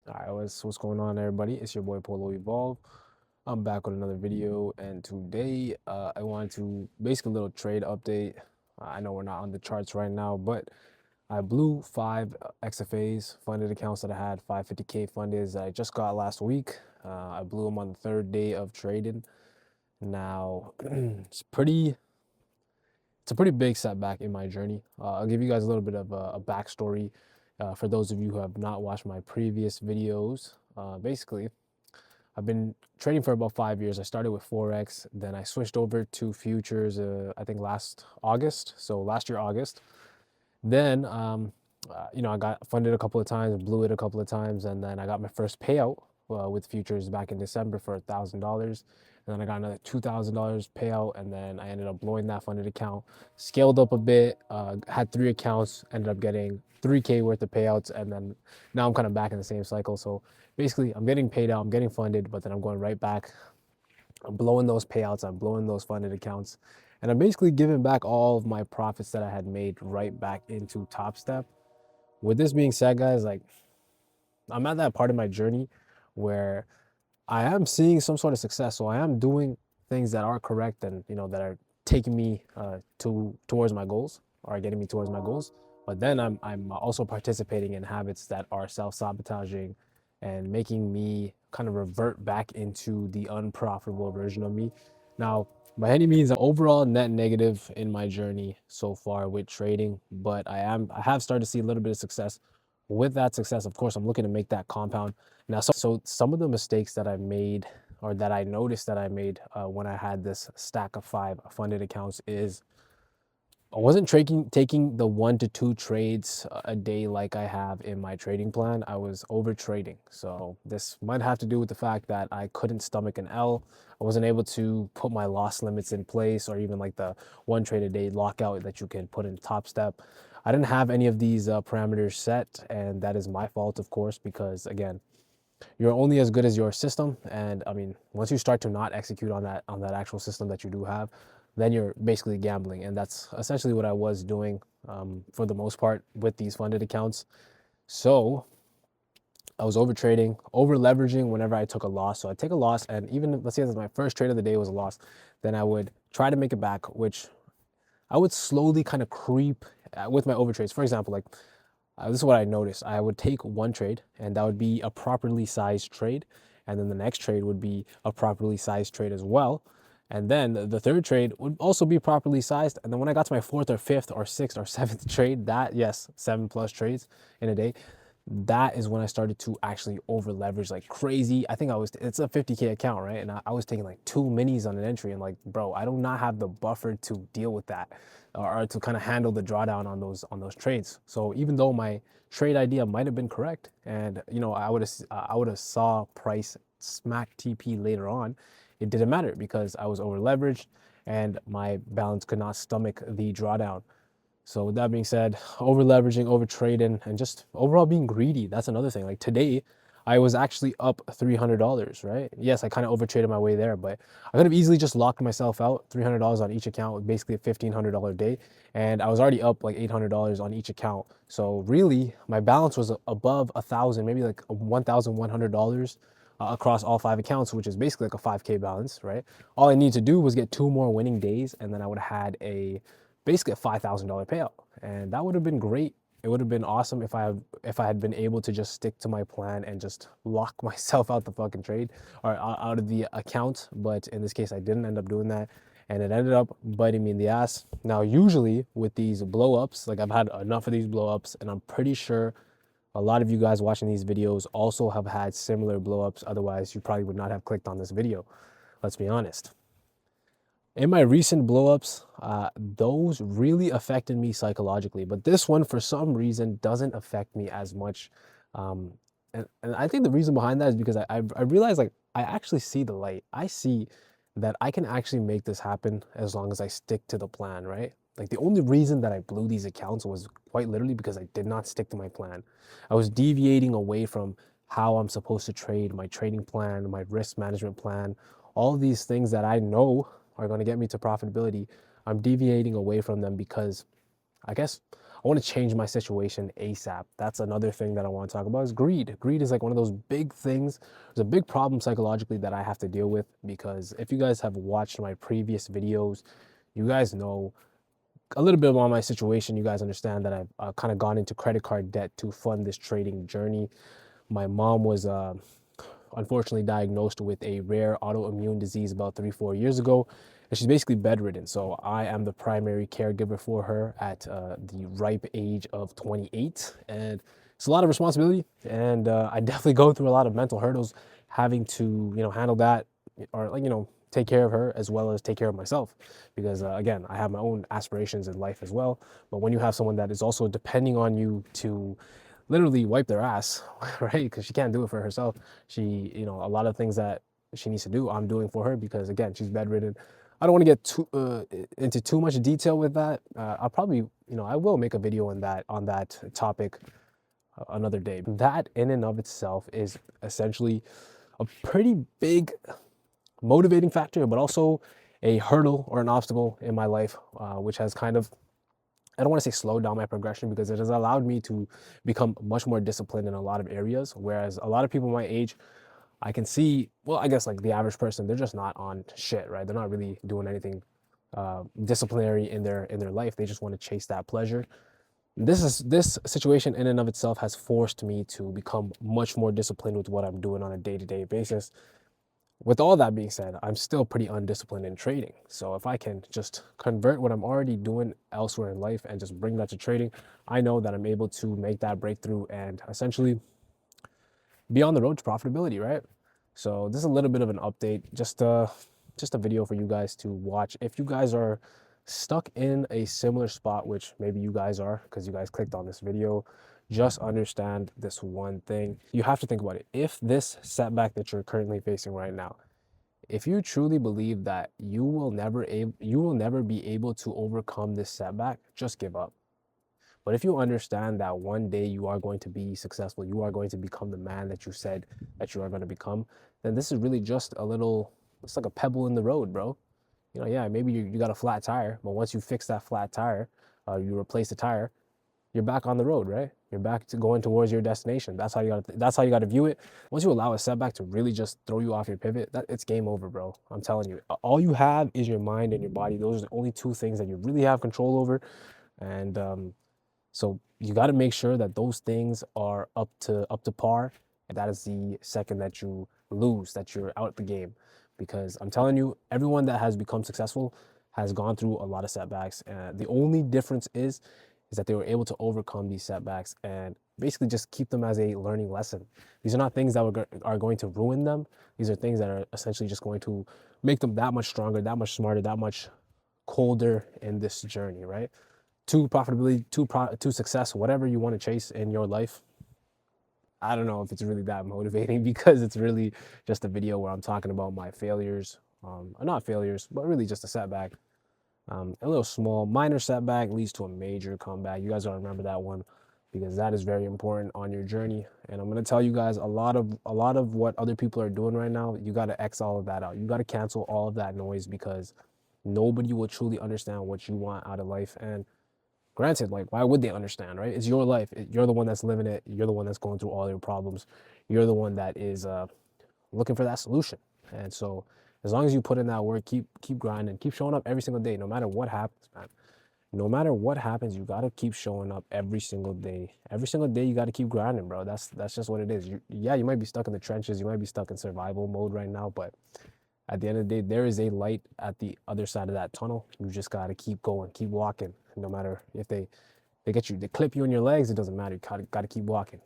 Alright, what's going on, everybody? It's your boy Polo Evolve. I'm back with another video, and today I wanted to basically a little trade update. I know we're not on the charts right now, but I blew 5 XFAs, funded accounts that I had, 550K funded that I just got last week. I blew them on the third day of trading. Now, it's a pretty big setback in my journey. I'll give you guys a little bit of a backstory for those of you who have not watched my previous videos. Basically, I've been trading for about 5 years. I started with Forex, then I switched over to futures, I think last August. So last year, August. Then, I got funded a couple of times, blew it a couple of times, and then I got my first payout with futures back in December for $1,000. And then I got another $2,000 payout, and then I ended up blowing that funded account, scaled up a bit, had 3 accounts, ended up getting 3K worth of payouts, and then now I'm kind of back in the same cycle. So basically, I'm getting paid out, I'm getting funded, but then I'm going right back. I'm blowing those payouts, I'm blowing those funded accounts, and I'm basically giving back all of my profits that I had made right back into TopStep. With this being said, guys, like I'm at that part of my journey where I am seeing some sort of success. So I am doing things that are correct and that are taking me towards my goals or getting me towards my goals. But then I'm also participating in habits that are self-sabotaging and making me kind of revert back into the unprofitable version of me. Now, by any means, I'm overall net negative in my journey so far with trading, but I have started to see a little bit of success. With that success, of course, I'm looking to make that compound. Now, so some of the mistakes that I made or that I noticed that I made when I had this stack of 5 funded accounts is I wasn't taking the 1 to 2 trades a day like I have in my trading plan. I was over trading. So this might have to do with the fact that I couldn't stomach an L. I wasn't able to put my loss limits in place, or even like the 1 trade a day lockout that you can put in TopStep. I didn't have any of these parameters set, and that is my fault, of course, because again, you're only as good as your system. And I mean, once you start to not execute on that actual system that you do have, then you're basically gambling. And that's essentially what I was doing for the most part with these funded accounts. So I was over trading, over leveraging whenever I took a loss. So I take a loss, and even let's say that my first trade of the day was a loss, then I would try to make it back, which I would slowly kind of creep with my overtrades. For example, like this is what I noticed. I would take one trade, and that would be a properly sized trade. And then the next trade would be a properly sized trade as well. And then the third trade would also be properly sized. And then when I got to my fourth or fifth or sixth or seventh trade, that, yes, 7+ trades in a day, that is when I started to actually over leverage like crazy. I think it's a 50K account, right? And I was taking like 2 minis on an entry, and like, bro, I do not have the buffer to deal with that or to kind of handle the drawdown on those trades. So even though my trade idea might have been correct, and I would have saw price smack TP later on, it didn't matter because I was over leveraged and my balance could not stomach the drawdown. So with that being said, over leveraging, over trading, and just overall being greedy. That's another thing. Like today, I was actually up $300, right? Yes, I kind of over traded my way there, but I could have easily just locked myself out, $300 on each account, with basically a $1,500 day. And I was already up like $800 on each account. So really, my balance was above 1,000, maybe like $1,100 across all 5 accounts, which is basically like a 5K balance, right? All I need to do was get 2 more winning days, and then I would have had basically a $5,000 payout, and that would have been great. It would have been awesome if I had been able to just stick to my plan and just lock myself out the fucking trade or out of the account. But in this case, I didn't end up doing that, and it ended up biting me in the ass. Now, usually with these blow-ups, like I've had enough of these blow-ups, and I'm pretty sure a lot of you guys watching these videos also have had similar blow-ups. Otherwise, you probably would not have clicked on this video. Let's be honest. In my recent blowups, those really affected me psychologically, but this one for some reason doesn't affect me as much. And I think the reason behind that is because I realized, like, I actually see the light. I see that I can actually make this happen as long as I stick to the plan, right? Like the only reason that I blew these accounts was quite literally because I did not stick to my plan. I was deviating away from how I'm supposed to trade, my trading plan, my risk management plan, all of these things that I know are going to get me to profitability. I'm deviating away from them because I guess I want to change my situation ASAP. That's another thing that I want to talk about is greed. Greed is like one of those big things. It's a big problem psychologically that I have to deal with, because if you guys have watched my previous videos, you guys know a little bit about my situation. You guys understand that I've kind of gone into credit card debt to fund this trading journey. My mom was unfortunately diagnosed with a rare autoimmune disease about 3-4 years ago, and she's basically bedridden. So I am the primary caregiver for her at the ripe age of 28, and it's a lot of responsibility. And I definitely go through a lot of mental hurdles having to, handle that, or take care of her as well as take care of myself, because again, I have my own aspirations in life as well. But when you have someone that is also depending on you to literally wipe their ass, right? Because she can't do it for herself. She, a lot of things that she needs to do, I'm doing for her, because again, she's bedridden. I don't want to get into too much detail with that. I'll probably, I will make a video on that topic another day. That in and of itself is essentially a pretty big motivating factor, but also a hurdle or an obstacle in my life, which has kind of, I don't want to say slowed down my progression, because it has allowed me to become much more disciplined in a lot of areas. Whereas a lot of people my age, I can see, well, I guess like the average person, they're just not on shit, right? They're not really doing anything disciplinary in their life. They just want to chase that pleasure. This situation in and of itself has forced me to become much more disciplined with what I'm doing on a day-to-day basis. With all that being said, I'm still pretty undisciplined in trading. So if I can just convert what I'm already doing elsewhere in life and just bring that to trading, I know that I'm able to make that breakthrough and essentially be on the road to profitability, right? So this is a little bit of an update, just a video for you guys to watch. If you guys are stuck in a similar spot, which maybe you guys are because you guys clicked on this video, just understand this one thing. You have to think about it. If this setback that you're currently facing right now, if you truly believe that you will never be able to overcome this setback, just give up. But if you understand that one day you are going to be successful, you are going to become the man that you said that you are going to become, then this is really just it's like a pebble in the road, bro. Yeah, maybe you got a flat tire, but once you fix that flat tire, you replace the tire, you're back on the road, right? You're back to going towards your destination. That's how you got to view it. Once you allow a setback to really just throw you off your pivot, it's game over, bro. I'm telling you. All you have is your mind and your body. Those are the only two things that you really have control over. And so you got to make sure that those things are up to par. And that is the second that you lose, that you're out the game. Because I'm telling you, everyone that has become successful has gone through a lot of setbacks. And the only difference is that they were able to overcome these setbacks and basically just keep them as a learning lesson. These are not things that are going to ruin them. These are things that are essentially just going to make them that much stronger, that much smarter, that much colder in this journey, right? To profitability, to success, whatever you want to chase in your life. I don't know if it's really that motivating because it's really just a video where I'm talking about my failures, not failures, but really just a setback. A little small, minor setback leads to a major comeback. You guys gotta remember that one, because that is very important on your journey. And I'm gonna tell you guys a lot of what other people are doing right now. You gotta X all of that out. You gotta cancel all of that noise, because nobody will truly understand what you want out of life. And granted, like, why would they understand, right? It's your life. You're the one that's living it. You're the one that's going through all your problems. You're the one that is looking for that solution. And so as long as you put in that work, keep grinding, keep showing up every single day, no matter what happens, man. No matter what happens, you gotta keep showing up every single day. Every single day, you gotta keep grinding, bro. That's just what it is. You might be stuck in the trenches, you might be stuck in survival mode right now, but at the end of the day, there is a light at the other side of that tunnel. You just gotta keep going, keep walking. No matter if they clip you in your legs, it doesn't matter. You gotta keep walking.